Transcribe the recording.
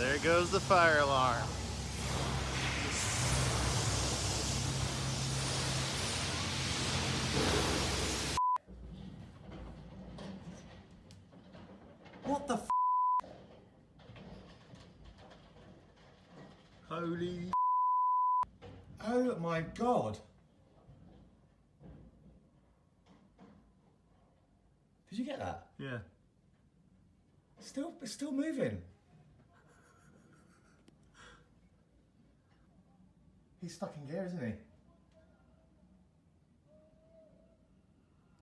There goes the fire alarm. What the f? Holy. Oh my god. Did you get that? Yeah. It's still moving. He's stuck in gear, isn't he?